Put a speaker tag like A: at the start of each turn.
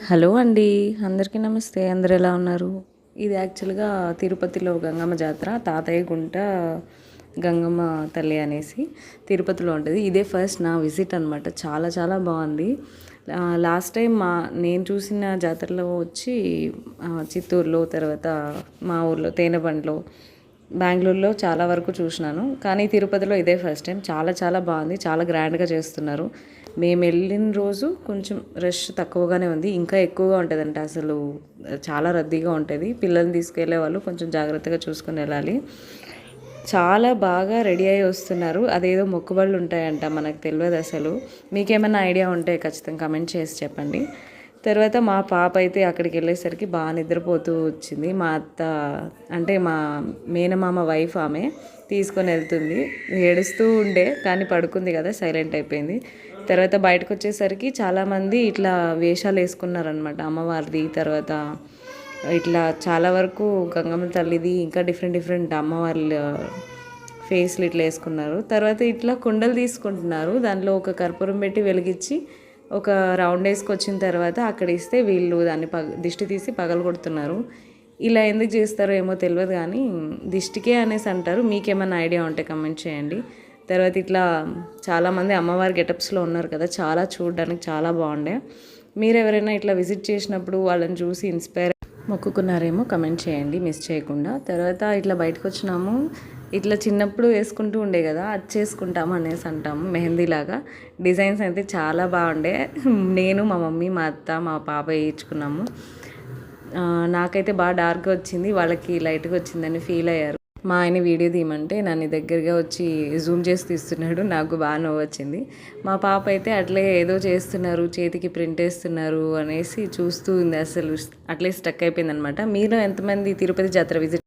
A: Hello అండి, అందరికీ నమస్తే. అందరు ఎలా ఉన్నారు? ఇది యాక్చువల్గా తిరుపతిలో గంగమ్మ జాతర, తాతయ్య గుంట గంగమ్మ తల్లి అనేసి తిరుపతిలో ఉంటుంది. ఇదే ఫస్ట్ నా విజిట్ అనమాట. చాలా చాలా బాగుంది. లాస్ట్ టైం నేను చూసిన జాతరలో వచ్చి చిత్తూరులో, తర్వాత మా ఊర్లో తేనెబండ్లో, బెంగళూరులో చాలా వరకు చూసినాను. కానీ తిరుపతిలో ఇదే ఫస్ట్ టైం. చాలా చాలా బాగుంది. చాలా గ్రాండ్గా చేస్తున్నారు. మేము వెళ్ళిన రోజు కొంచెం రష్ తక్కువగానే ఉంది. ఇంకా ఎక్కువగా ఉంటుందంట. అసలు చాలా రద్దీగా ఉంటుంది. పిల్లల్ని తీసుకెళ్లే వాళ్ళు కొంచెం జాగ్రత్తగా చూసుకొని వెళ్ళాలి. చాలా బాగా రెడీ అయ్యి వస్తున్నారు. అదేదో మొక్కుబళ్ళు ఉంటాయంట, మనకు తెలియదు అసలు. మీకేమైనా ఐడియా ఉంటే ఖచ్చితంగా కమెంట్ చేసి చెప్పండి. తర్వాత మా పాప అయితే అక్కడికి వెళ్ళేసరికి బాగా నిద్రపోతూ వచ్చింది. మా అత్త అంటే మా మేనమామ వైఫ్ ఆమె తీసుకొని వెళ్తుంది. ఏడుస్తూ ఉండే కానీ పడుకుంది కదా, సైలెంట్ అయిపోయింది. తర్వాత బయటకు వచ్చేసరికి చాలామంది ఇట్లా వేషాలు వేసుకున్నారనమాట అమ్మవారిది. తర్వాత ఇట్లా చాలా వరకు గంగమ్మ తల్లిది, ఇంకా డిఫరెంట్ డిఫరెంట్ అమ్మవార్ల ఫేస్లు ఇట్లా వేసుకున్నారు. తర్వాత ఇట్లా కుండలు తీసుకుంటున్నారు. దానిలో ఒక కర్పూరం పెట్టి వెలిగించి ఒక రౌండ్ వేసుకొచ్చిన తర్వాత అక్కడ ఇస్తే వీళ్ళు దాన్ని దిష్టి తీసి పగలు కొడుతున్నారు. ఇలా ఎందుకు చేస్తారో ఏమో తెలియదు, కానీ దిష్టికే అనేసి అంటారు. మీకేమైనా ఐడియా ఉంటే కమెంట్ చేయండి. తర్వాత ఇట్లా చాలామంది అమ్మవారి గెటప్స్లో ఉన్నారు కదా, చాలా చూడడానికి చాలా బాగుండే. మీరు ఎవరైనా ఇట్లా విజిట్ చేసినప్పుడు వాళ్ళని చూసి ఇన్స్పైర్ మొక్కుకున్నారేమో కమెంట్ చేయండి మిస్ చేయకుండా. తర్వాత ఇట్లా బయటకు వచ్చినాము. ఇట్లా చిన్నప్పుడు వేసుకుంటూ ఉండే కదా, అది చేసుకుంటాము అనేసి అంటాము, మెహందీలాగా. డిజైన్స్ అయితే చాలా బాగుండే. నేను, మా మమ్మీ, మా అత్త, మా పాప వేయించుకున్నాము. నాకైతే బాగా డార్క్గా వచ్చింది, వాళ్ళకి లైట్గా వచ్చిందని ఫీల్ అయ్యారు. మా ఆయన వీడియో తీయమంటే నన్ను దగ్గరగా వచ్చి జూమ్ చేసి తీస్తున్నాడు. నాకు బాగా నవ్వు వచ్చింది. మా పాప అయితే అట్లే ఏదో చేస్తున్నారు, చేతికి ప్రింట్ వేస్తున్నారు అనేసి చూస్తూ ఉంది. అసలు అట్లే స్టక్ అయిపోయింది అనమాట. మీలో ఎంతమంది తిరుపతి జాతర విజిట్